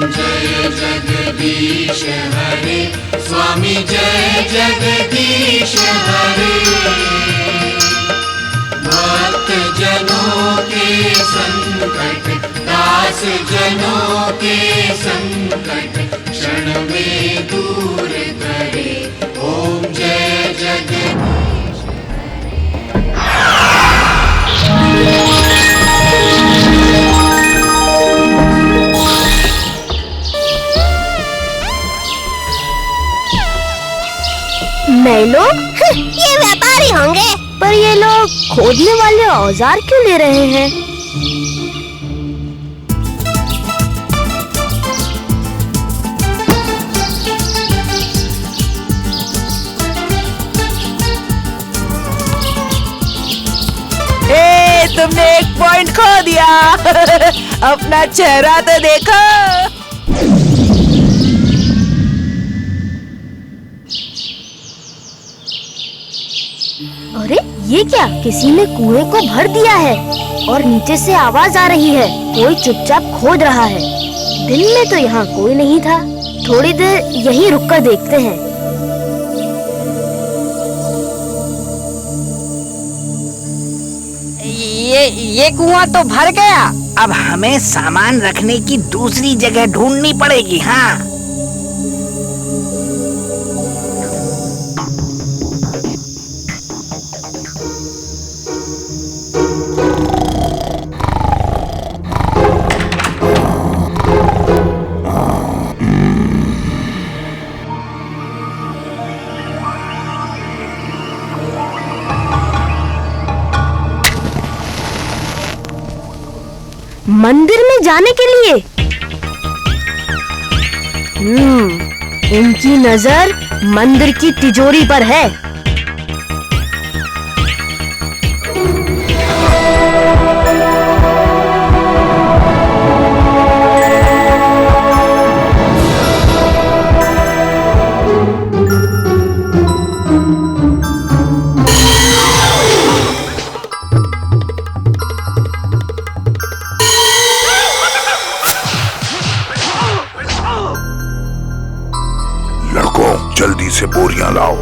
जय जगदीश हरे, स्वामी जय जगदीश हरे। भक्त जनों के संकट, दास जनों के संकट, क्षण में दूर करे। ओम जय जगदीश नए लोग? ये व्यापारी होंगे। पर ये लोग खोदने वाले औजार क्यों ले रहे हैं? तुमने एक पॉइंट खो दिया। अपना चेहरा तो देखो। अरे ये क्या? किसी ने कुएं को भर दिया है और नीचे से आवाज आ रही है। कोई चुपचाप खोद रहा है। दिन में तो यहाँ कोई नहीं था। थोड़ी देर यहीं रुककर देखते हैं। ये कुआं तो भर गया। अब हमें सामान रखने की दूसरी जगह ढूंढनी पड़ेगी। हाँ, मंदिर में जाने के लिए। इनकी नजर मंदिर की तिजोरी पर है। जल्दी से बोरियां लाओ।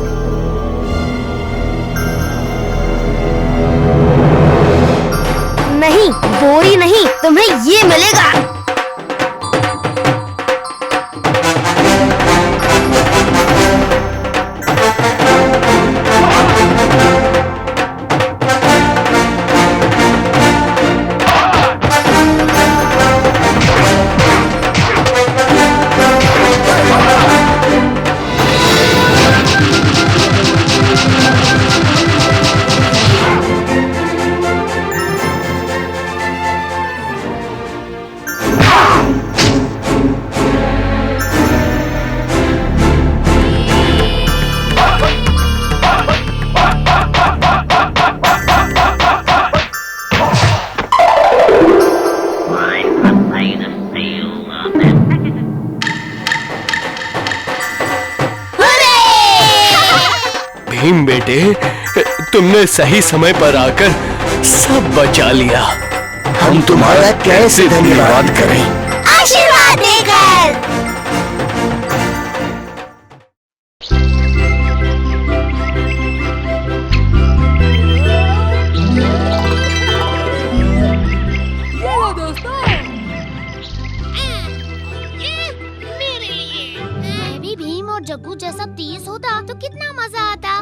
नहीं, बोरी नहीं, तुम्हें ये मिलेगा। भीम बेटे, तुमने सही समय पर आकर सब बचा लिया। हम तुम्हारा कैसे धन्यवाद करें? आशीर्वाद देकर। जग्गू जैसा तेज होता तो कितना मजा आता।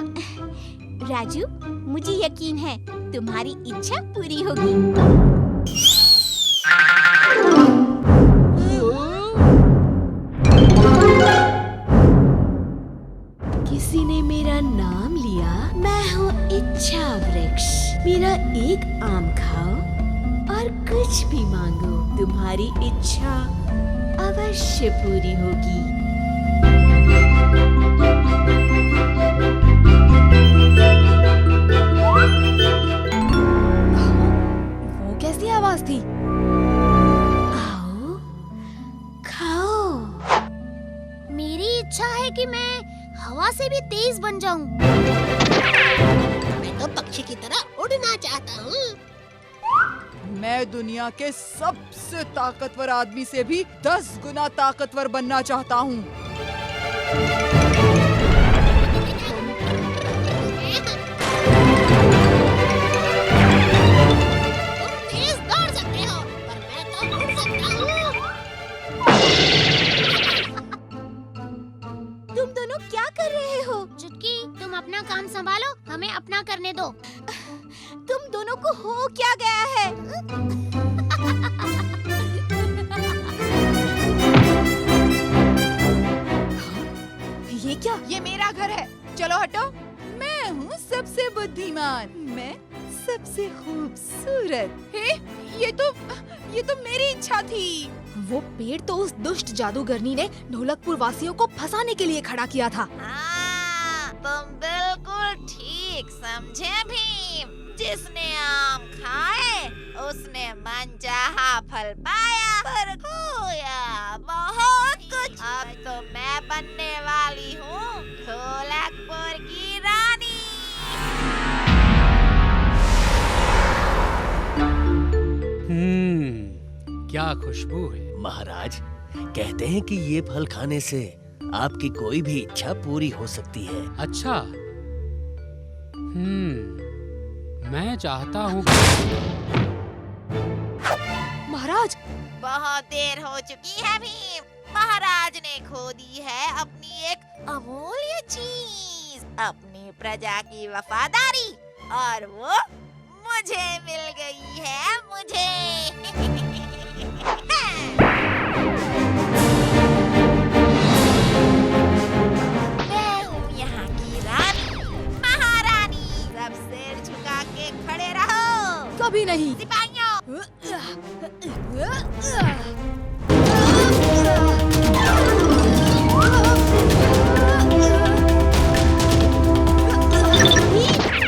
राजू, मुझे यकीन है तुम्हारी इच्छा पूरी होगी। किसी ने मेरा नाम लिया। मैं हूँ इच्छा वृक्ष। मेरा एक आम खाओ और कुछ भी मांगो, तुम्हारी इच्छा अवश्य पूरी होगी। वो कैसी आवाज थी? आओ, खाओ। मेरी इच्छा है कि मैं हवा से भी तेज बन जाऊं। मैं तो पक्षी की तरह उड़ना चाहता हूँ। मैं दुनिया के सबसे ताकतवर आदमी से भी 10 गुना ताकतवर बनना चाहता हूँ। तेज दौड़ सकते हो, पर मैं तो उड़ सकता हूँ। तुम दोनों क्या कर रहे हो? चुटकी, तुम अपना काम संभालो, हमें अपना करने दो। तुम दोनों को हो क्या गया है? ये क्या? ये मेरा घर है, चलो हटो। मैं हूँ सबसे बुद्धिमान, मैं सबसे खूबसूरत। हे, ये तो मेरी इच्छा थी। वो पेड़ तो उस दुष्ट जादूगरनी ने ढोलकपुर वासियों को फंसाने के लिए खड़ा किया था। तुम बिल्कुल ठीक समझे भीम। जिसने आम खाए उसने मनचाहा फल पाया, पर खोया बहुत कुछ। अब तो मैं बनने वाली हूँ ढोलकपुर की रानी। क्या खुशबू है। महाराज कहते हैं कि ये फल खाने से आपकी कोई भी इच्छा पूरी हो सकती है। अच्छा, मैं चाहता हूँ। महाराज, बहुत देर हो चुकी है भीम। महाराज ने खो दी है अपनी एक अमूल्य चीज, अपनी प्रजा की वफादारी, और वो मुझे मिल गई है। मुझे मैं हूँ यहाँ की रानी, महारानी। सब सिर झुका के खड़े रहो। कभी नहीं। सिपाहियों,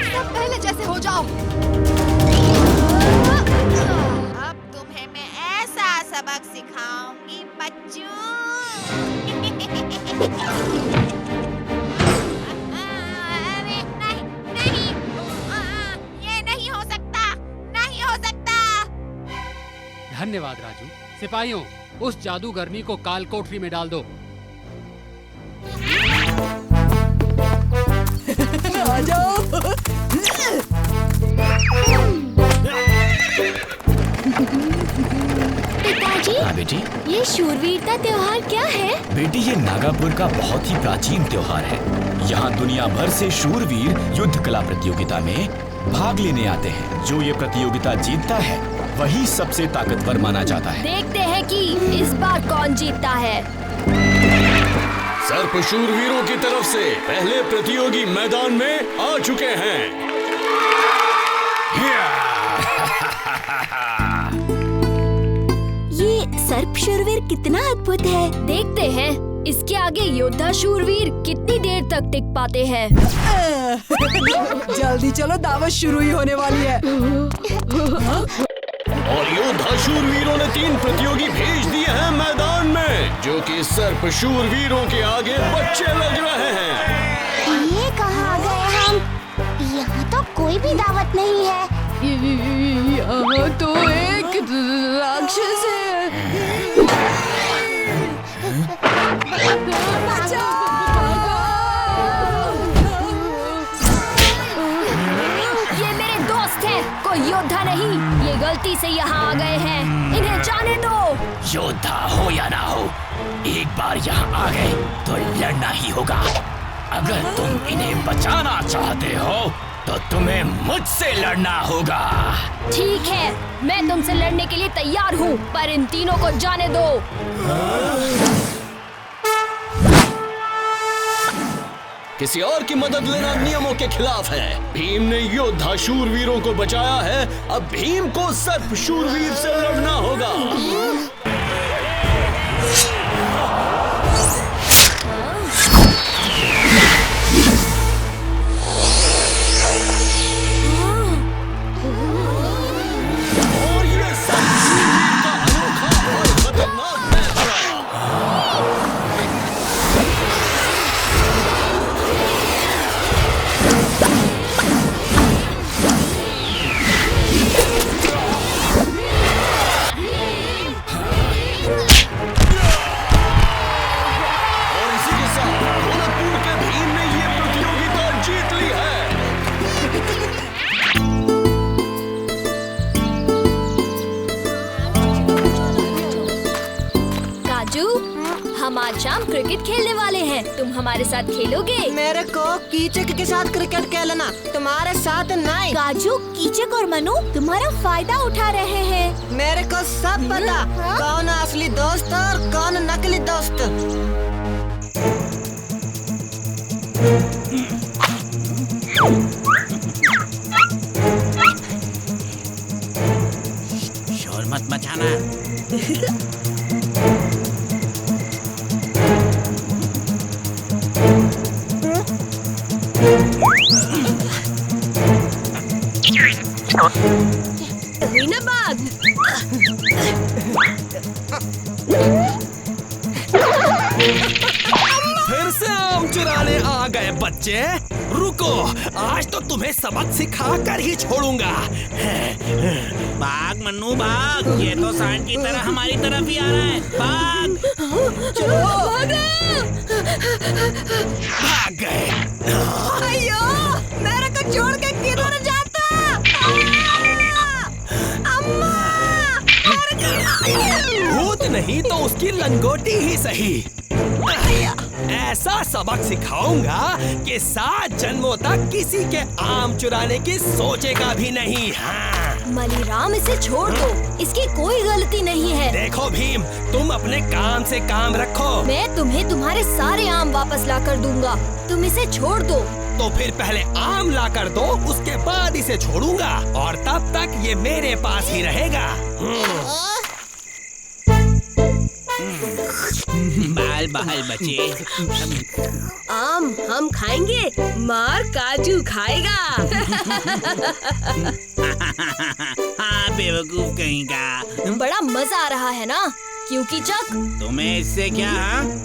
सब पहले जैसे हो जाओ। अब तुम्हें मैं ऐसा सबक सिखाऊंगी बच्चों। अरे नहीं नहीं, ये नहीं हो सकता, नहीं हो सकता। धन्यवाद राजू। सिपाहियों, उस जादूगरनी को काल कोठरी में डाल दो। आ जाओ। पिताजी, हाँ बेटी। ये शूरवीरता त्योहार क्या है? बेटी, ये नागापुर का बहुत ही प्राचीन त्योहार है। यहाँ दुनिया भर से शूरवीर युद्ध कला प्रतियोगिता में भाग लेने आते हैं। जो ये प्रतियोगिता जीतता है वही सबसे ताकतवर माना जाता है। देखते हैं कि इस बार कौन जीतता है। सर्प शूरवीरों की तरफ से पहले प्रतियोगी मैदान में आ चुके हैं। ये सर्प शूरवीर कितना अद्भुत है। देखते हैं इसके आगे योद्धा शूरवीर कितनी देर तक टिक पाते हैं। जल्दी चलो, दावत शुरू ही होने वाली है। और योद्धा शूरवीरों ने 3 प्रतियोगी भेज दिए हैं मैदान में, जो कि सर्प शूरवीरों के आगे बच्चे लग रहे हैं। ये कहाँ गए हम? यहाँ तो कोई भी दावत नहीं है। यहाँ तो एक राक्षस है। ये मेरे दोस्त हैं, कोई योद्धा नहीं। ये गलती से यहाँ आ गए हैं, इन्हें जाने दो। योद्धा हो या ना हो, एक बार यहाँ आ गए तो लड़ना ही होगा। अगर तुम इन्हें बचाना चाहते हो तो तुम्हें मुझसे लड़ना होगा। ठीक है, मैं तुमसे लड़ने के लिए तैयार हूँ, पर इन तीनों को जाने दो। किसी और की मदद लेना नियमों के खिलाफ है। भीम ने योद्धा शूरवीरों को बचाया है, अब भीम को सर्प शूरवीर से लड़ना होगा। और ये सर्प शूरवीर का अनोखा और खतरनाक फैसला। आज शाम क्रिकेट खेलने वाले हैं। तुम हमारे साथ खेलोगे? मेरे को कीचक के साथ क्रिकेट खेलना, तुम्हारे साथ नहीं। काजू, कीचक और मनु तुम्हारा फायदा उठा रहे हैं। मेरे को सब पता, कौन असली दोस्त और कौन नकली दोस्त। शोर मत मचाना। हीनाबाद, फिर से आम चुराने आ गए बच्चे। रुको, आज तो तुम्हें सबक सिखा कर ही छोड़ूंगा। भाग मन्नू भाग, ये तो सांड की तरह हमारी तरफ ही आ रहा है। भाग। भाग गए। अयो, मेरे को छोड़ के किधर जाता? अम्मा! भूत नहीं तो उसकी लंगोटी ही सही। ऐसा सबक सिखाऊंगा कि 7 जन्मों तक किसी के आम चुराने की सोचेगा भी नहीं। हाँ। मलीराम, इसे छोड़ दो, इसकी कोई गलती नहीं है। देखो भीम, तुम अपने काम से काम रखो। मैं तुम्हें तुम्हारे सारे आम वापस ला कर दूंगा, तुम इसे छोड़ दो। तो फिर पहले आम ला कर दो, उसके बाद इसे छोड़ूंगा और तब तक ये मेरे पास ही रहेगा। बाल बाल बचे। आम हम खाएंगे, मार काजू खाएगा। हाँ बेवकूफ कहीं का। बड़ा मजा आ रहा है ना, क्यों कीचक? तुम्हें इससे क्या?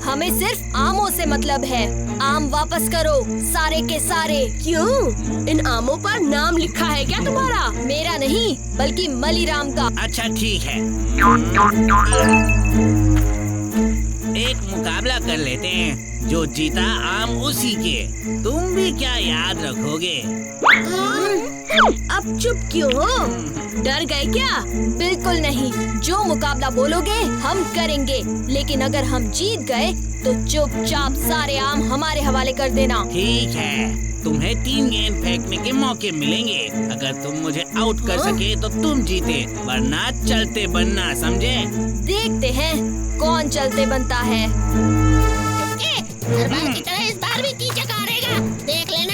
हमें सिर्फ आमों से मतलब है। आम वापस करो, सारे के सारे। क्यों? इन आमों पर नाम लिखा है क्या तुम्हारा? मेरा नहीं, बल्कि मलीराम का। अच्छा ठीक है, एक मुकाबला कर लेते हैं, जो जीता आम उसी के। तुम भी क्या याद रखोगे? अब चुप क्यों हो? डर गए क्या? बिल्कुल नहीं, जो मुकाबला बोलोगे हम करेंगे, लेकिन अगर हम जीत गए तो चुपचाप सारे आम हमारे हवाले कर देना। ठीक है, तुम्हें 3 गेंद फेंकने के मौके मिलेंगे। अगर तुम मुझे आउट कर सके तो तुम जीते, वरना चलते बनना, समझे? देखते हैं कौन चलते बनता है। हर बार की तरह इस बार भी कीचक हारेगा, देख लेना।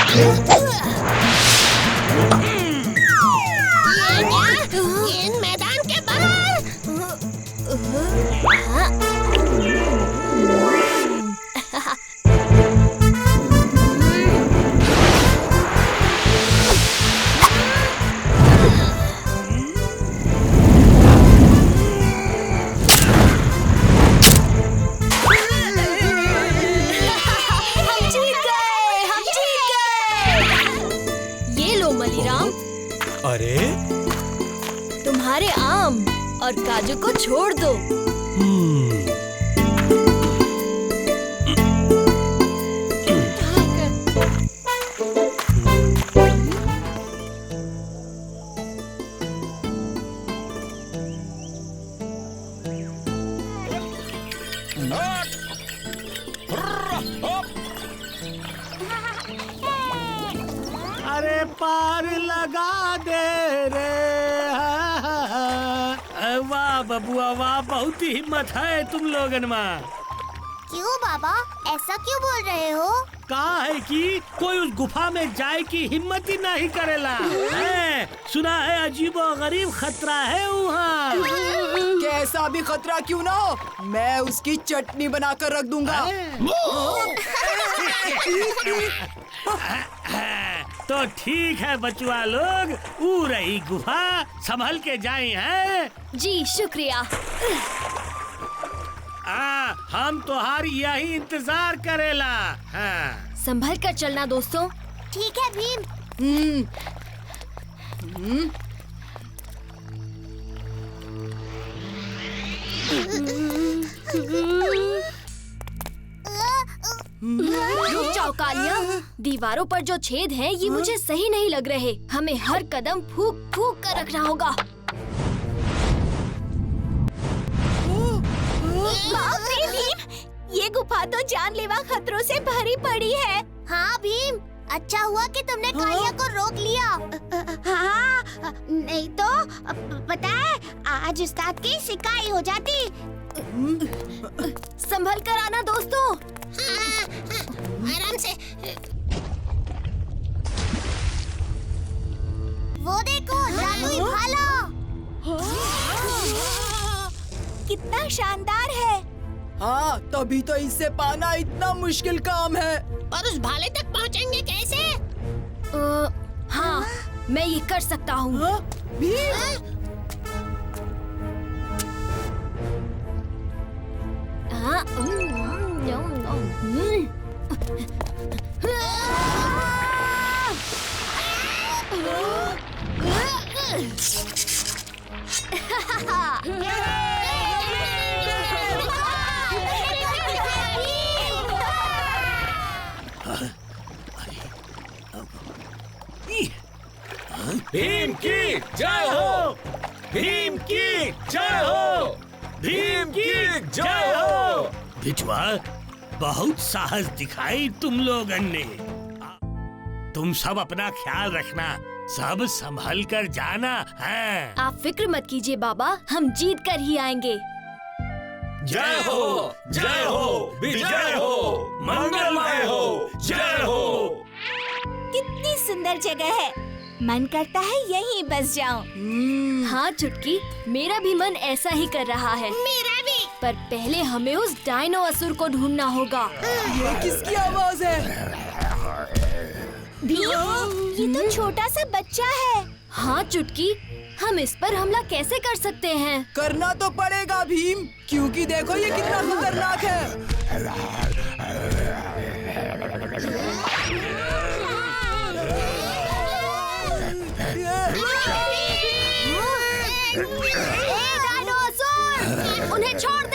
ये क्या? इन मैदान के बाहर। मलीराम, अरे तुम्हारे आम और काजू को छोड़ दो। अरे पार लगा दे रे। वाह बबुआ वाह, बहुत ही हिम्मत है तुम लोगन में। क्यों बाबा, ऐसा क्यों बोल रहे हो? कहा है कि कोई उस गुफा में जाए की हिम्मत ही नहीं करेला है। सुना है अजीब और गरीब खतरा है वहाँ। कैसा भी खतरा क्यों ना हो, मैं उसकी चटनी बनाकर रख दूंगा। तो ठीक है बचुआ लोग, ऊ रही गुफा, संभल के जाए हैं। जी शुक्रिया। हम तुम्हारी यही इंतजार करेला। संभल कर चलना दोस्तों। ठीक है भीम। रुक जाओ कालिया, दीवारों पर जो छेद हैं ये मुझे सही नहीं लग रहे। हमें हर कदम फूंक फूंक कर रखना होगा। बाप रे भीम, ये गुफा तो जानलेवा खतरों से भरी पड़ी है। हाँ भीम, अच्छा हुआ कि तुमने कालिया को रोक लिया। हाँ, नहीं तो पता है आज उस्ताद की शिकायत हो जाती। संभल कर आना दोस्तों। आराम से। वो देखो जादुई भाला, कितना शानदार है। हाँ, तभी तो इससे पाना इतना मुश्किल काम है। और उस भाले तक पहुंचेंगे कैसे? हाँ, मैं ये कर सकता हूँ। हाँ, भीम की जय हो! भीम की जय हो! भीम की जय हो! बिचवा, बहुत साहस दिखाई तुम लोगन ने। तुम सब अपना ख्याल रखना, सब संभल कर जाना है। आप फिक्र मत कीजिए बाबा, हम जीत कर ही आएंगे। जय हो! जय हो! विजय हो! मंगलमय हो! जय हो! कितनी सुंदर जगह है, मन करता है यहीं बस जाऊं। हाँ चुटकी, मेरा भी मन ऐसा ही कर रहा है। मेरा भी। पर पहले हमें उस डायनो असुर को ढूंढना होगा। ये किसकी आवाज है? ये तो छोटा सा बच्चा है। हाँ चुटकी, हम इस पर हमला कैसे कर सकते हैं? करना तो पड़ेगा भीम, क्योंकि देखो ये कितना खतरनाक है। डायनासोर, उन्हें छोड़ दे।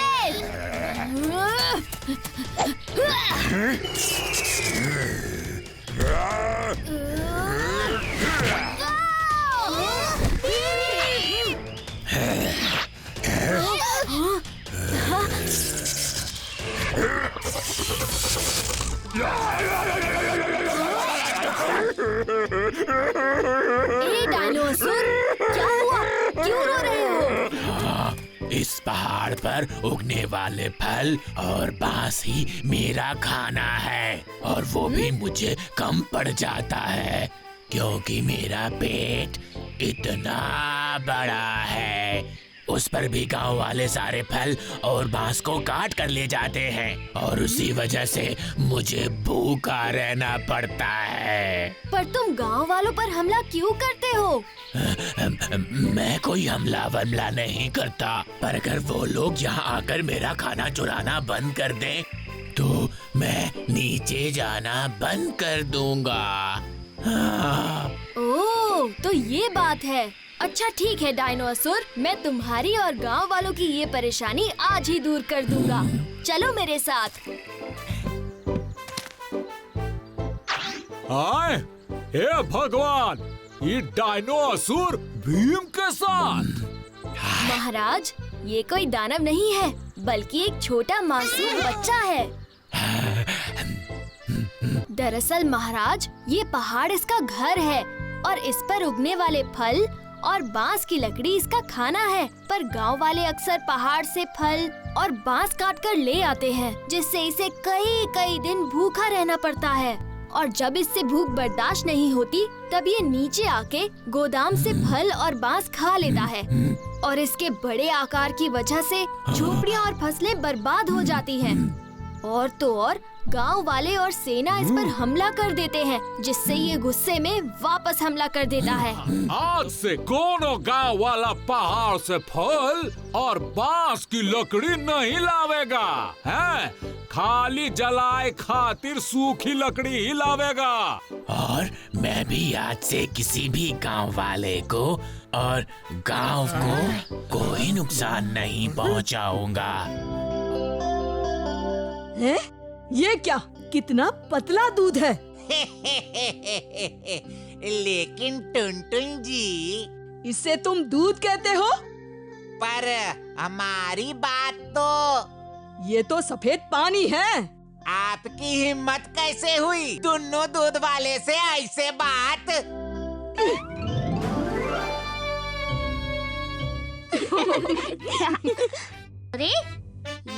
डायनासोर, क्या हुआ? क्यों रो रहे हो? इस पहाड़ पर उगने वाले फल और बांस ही मेरा खाना है, और वो भी मुझे कम पड़ जाता है क्योंकि मेरा पेट इतना बड़ा है। उस पर भी गांव वाले सारे फल और बांस को काट कर ले जाते हैं, और उसी वजह से मुझे भूखा रहना पड़ता है। पर तुम गांव वालों पर हमला क्यों करते हो? मैं कोई हमला वमला नहीं करता, पर अगर वो लोग यहाँ आकर मेरा खाना चुराना बंद कर दें, तो मैं नीचे जाना बंद कर दूंगा। हाँ। ओह, तो ये बात है। अच्छा ठीक है डायनासोर, मैं तुम्हारी और गांव वालों की ये परेशानी आज ही दूर कर दूंगा। चलो मेरे साथ। हाय, हे भगवान, ये डायनासोर भीम के साथ। महाराज, ये कोई दानव नहीं है, बल्कि एक छोटा मासूम बच्चा है। दरअसल महाराज, ये पहाड़ इसका घर है और इस पर उगने वाले फल और बांस की लकड़ी इसका खाना है। पर गांव वाले अक्सर पहाड़ से फल और बांस काट कर ले आते हैं, जिससे इसे कई कई दिन भूखा रहना पड़ता है। और जब इससे भूख बर्दाश्त नहीं होती, तब ये नीचे आके गोदाम से फल और बांस खा लेता है, और इसके बड़े आकार की वजह से झोपड़ियाँ और फसलें बर्बाद हो जाती हैं। और तो और गांव वाले और सेना इस पर हमला कर देते हैं, जिससे ये गुस्से में वापस हमला कर देता है। आज से कोनो गांव वाला पहाड़ से फल और बांस की लकड़ी नहीं लावेगा, हैं? खाली जलाए खातिर सूखी लकड़ी ही लावेगा। और मैं भी आज से किसी भी गांव वाले को और गांव को कोई नुकसान नहीं पहुंचाऊंगा। हैं? ये क्या? कितना पतला दूध है। लेकिन टुनटुन जी, इससे तुम दूध कहते हो? पर हमारी बात तो ये तो सफेद पानी है। आपकी हिम्मत कैसे हुई दोनों दूध वाले से ऐसे बात? अरे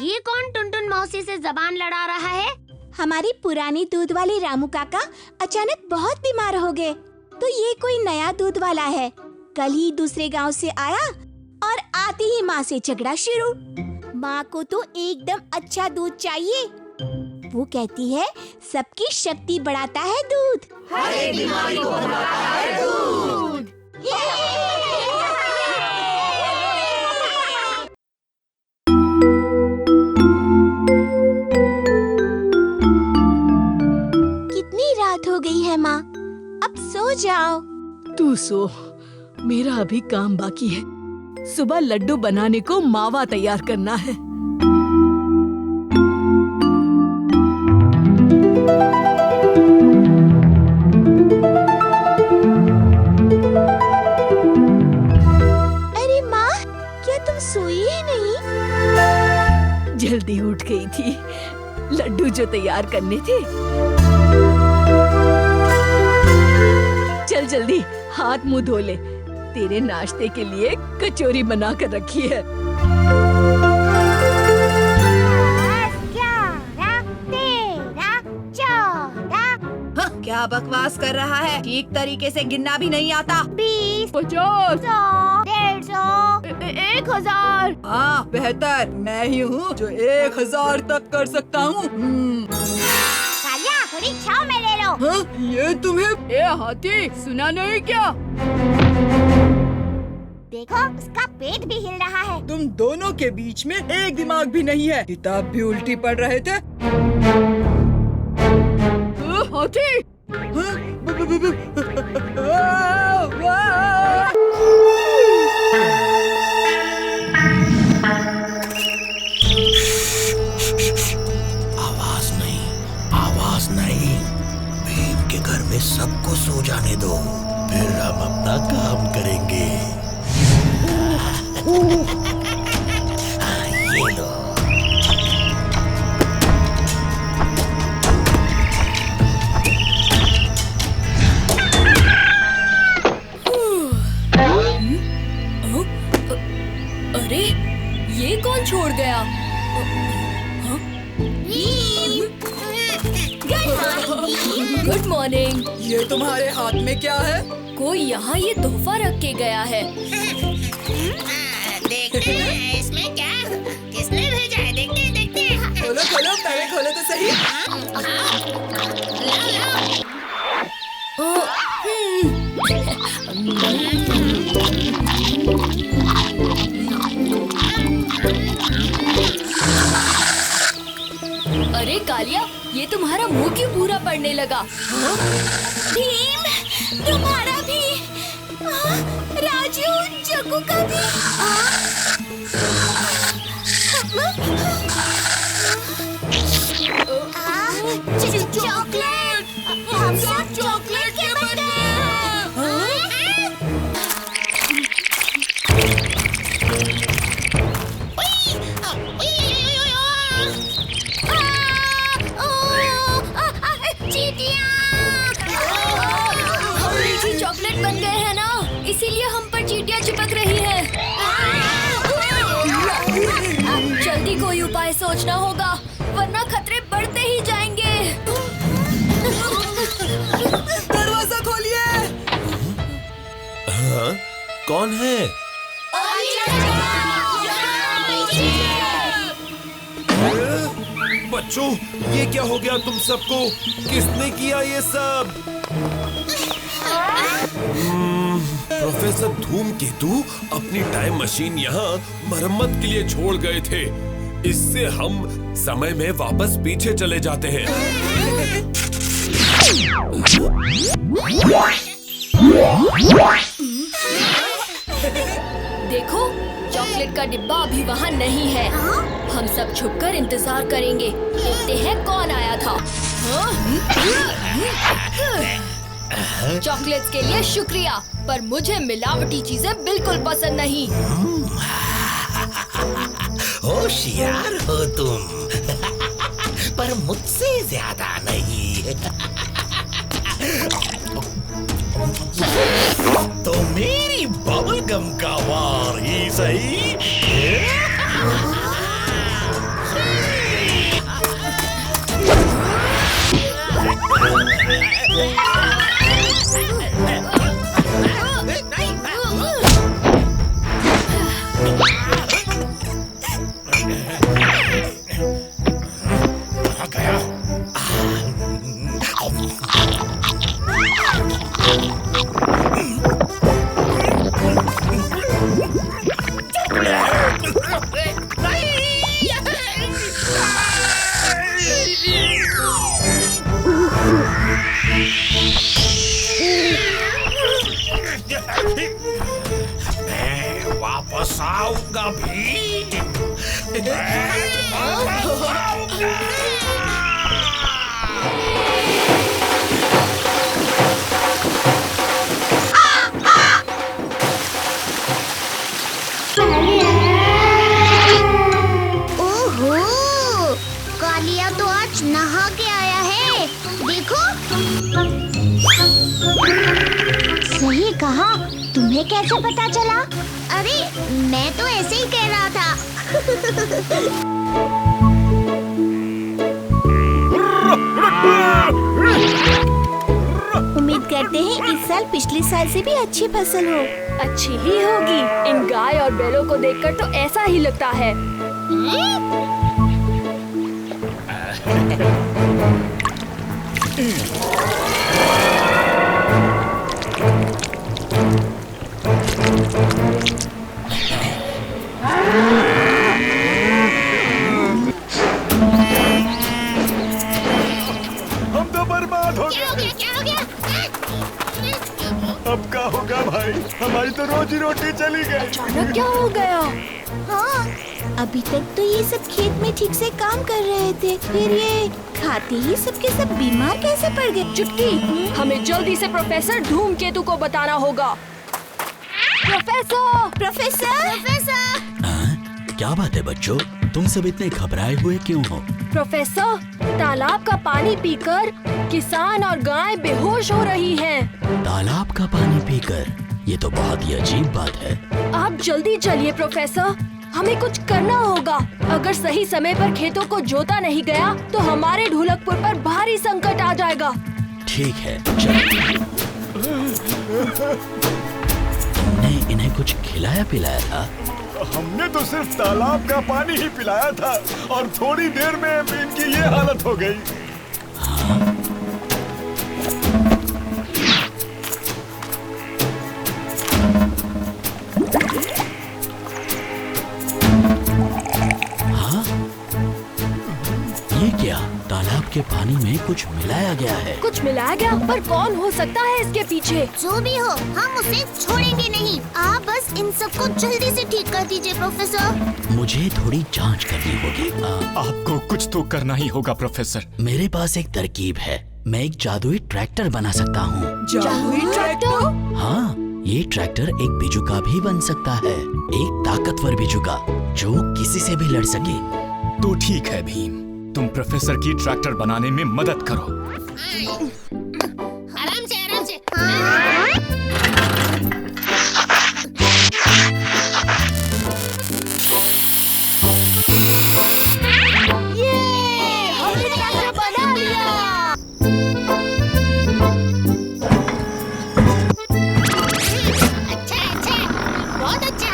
ये कौन टुनटुन मौसी से जबान लड़ा रहा है? हमारी पुरानी दूध वाली रामू काका अचानक बहुत बीमार हो गए, तो ये कोई नया दूध वाला है। कल ही दूसरे गांव से आया और आते ही माँ से झगड़ा शुरू। माँ को तो एकदम अच्छा दूध चाहिए। वो कहती है सबकी शक्ति बढ़ाता है दूध, हर एक बीमारी को भगाता है दूध। कितनी रात हो गई है माँ, अब सो जाओ। तू सो, मेरा अभी काम बाकी है। सुबह लड्डू बनाने को मावा तैयार करना है। अरे माँ, क्या तुम सोई ही नहीं? जल्दी उठ गई थी, लड्डू जो तैयार करने थे। चल जल्दी हाथ मुंह धो ले, तेरे नाश्ते के लिए कचौरी बना कर रखी है। 11, 13, 14। क्या बकवास कर रहा है? ठीक तरीके से गिनना भी नहीं आता। 20, 50, 100, 150, 1000। हाँ, बेहतर मैं ही हूँ जो 1000 तक कर सकता हूँ। कालिया, थोड़ी छाव में ले लो। हाँ, ये तुम्हें ए हाथी, सुना नहीं क्या? देखो, उसका पेट भी हिल रहा है। तुम दोनों के बीच में एक दिमाग भी नहीं है। किताब भी उल्टी पढ़ रहे थे। हाथी, आवाज नहीं। भीम के घर में सबको सो जाने दो, फिर हम अपना काम करेंगे। ये लो। अरे ये कौन छोड़ गया? Good morning. ये तुम्हारे हाथ में क्या है? कोई यहाँ ये तोहफा रख के गया है। देखते हैं इसमें क्या, किसने भेजा है? देखते हैं, देखते हैं। खोलो खोलो, पहले खोलो तो सही। अरे कालिया, ये तुम्हारा मुंह क्यों पूरा पड़ने लगा? भीम, तुम्हारा भी। राजू, जग्गू का भी। चॉकलेट, हम सब चॉकलेट के बने चॉकलेट बन गए हैं ना, इसीलिए हम पर चींटियां चिपक रही हैं। जल्दी कोई उपाय सोचना होगा, वरना खतरे बढ़ते ही जाएंगे। दरवाजा खोलिए। हाँ? कौन है? बच्चों, ये क्या हो गया तुम सबको? किसने किया ये सब? प्रोफेसर धूमकेतु अपनी टाइम मशीन यहाँ मरम्मत के लिए छोड़ गए थे। इससे हम समय में वापस पीछे चले जाते हैं। देखो, चॉकलेट का डिब्बा अभी वहाँ नहीं है। हम सब छुपकर इंतजार करेंगे, देखते हैं कौन आया था। चॉकलेट्स के लिए शुक्रिया, पर मुझे मिलावटी चीजें बिल्कुल पसंद नहीं। होशियार हो तुम, पर मुझसे ज्यादा नहीं। तो मेरी बबल गम का वार ही सही। मैं वापस आऊंगा भीम। ओहो, कालिया तो आज नहा के आया है, देखो। सही कहा, तुम्हें कैसे पता चला? अरे मैं तो ऐसे ही कह रहा था। उम्मीद करते हैं इस साल पिछले साल से भी अच्छी फसल हो। अच्छी ही होगी। इन गाय और बैलों को देखकर तो ऐसा ही लगता है। हम तो बर्बाद हो गए। क्या हो गया? अब क्या होगा भाई, हमारी तो रोजी रोटी चली गई। अचानक क्या हो गया? हाँ, अभी तक तो ये सब खेत में ठीक से काम कर रहे थे, फिर ये खाते ही सबके सब बीमार कैसे पड़ गए? चुटकी, हमें जल्दी से प्रोफेसर धूमकेतु को बताना होगा। प्रोफेसर! प्रोफेसर! प्रोफेसर! क्या बात है बच्चों, तुम सब इतने घबराए हुए क्यों हो? प्रोफेसर, तालाब का पानी पीकर किसान और गाय बेहोश हो रही हैं। तालाब का पानी पीकर? ये तो बहुत ही अजीब बात है। आप जल्दी चलिए प्रोफेसर, हमें कुछ करना होगा। अगर सही समय पर खेतों को जोता नहीं गया तो हमारे ढोलकपुर पर भारी संकट आ जाएगा। ठीक है, चलो। तुमने इन्हें कुछ खिलाया पिलाया था? हमने तो सिर्फ तालाब का पानी ही पिलाया था और थोड़ी देर में इनकी ये हालत हो गई। हाँ? हाँ? ये क्या? तालाब के पानी में कुछ मिलाया गया है। कुछ मिलाया गया? पर कौन हो सकता है इसके पीछे? जो भी हो, हम उसे छोड़ेंगे नहीं। आप बस इन सबको जल्दी से ठीक कर दीजिए प्रोफेसर। मुझे थोड़ी जांच करनी होगी। आपको कुछ तो करना ही होगा प्रोफेसर। मेरे पास एक तरकीब है, मैं एक जादुई ट्रैक्टर बना सकता हूँ। जादुई ट्रैक्टर? हाँ, ये ट्रैक्टर एक बिजुका भी बन सकता है, एक ताकतवर बिजुका जो किसी से भी लड़ सके। तो ठीक है भीम, तुम प्रोफेसर की ट्रैक्टर बनाने में मदद करो। आराम से, आराम से। ये हमने ट्रैक्टर बना लिया। अच्छा, अच्छा, बहुत अच्छा।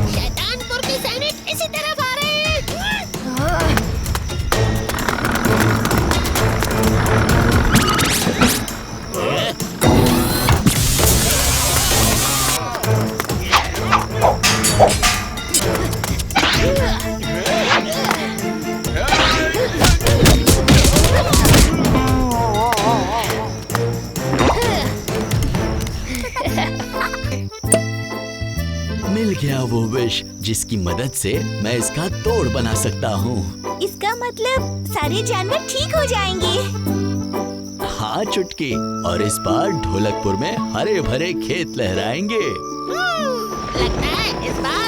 शैतानपुर के सैनिक इसी तरफ आ रहे हैं। मिल गया वो विश जिसकी मदद से मैं इसका तोड़ बना सकता हूँ। इसका मतलब सारे जानवर ठीक हो जाएंगे। हाँ चुटकी, और इस बार ढोलकपुर में हरे भरे खेत लहराएंगे। लगता है इस बार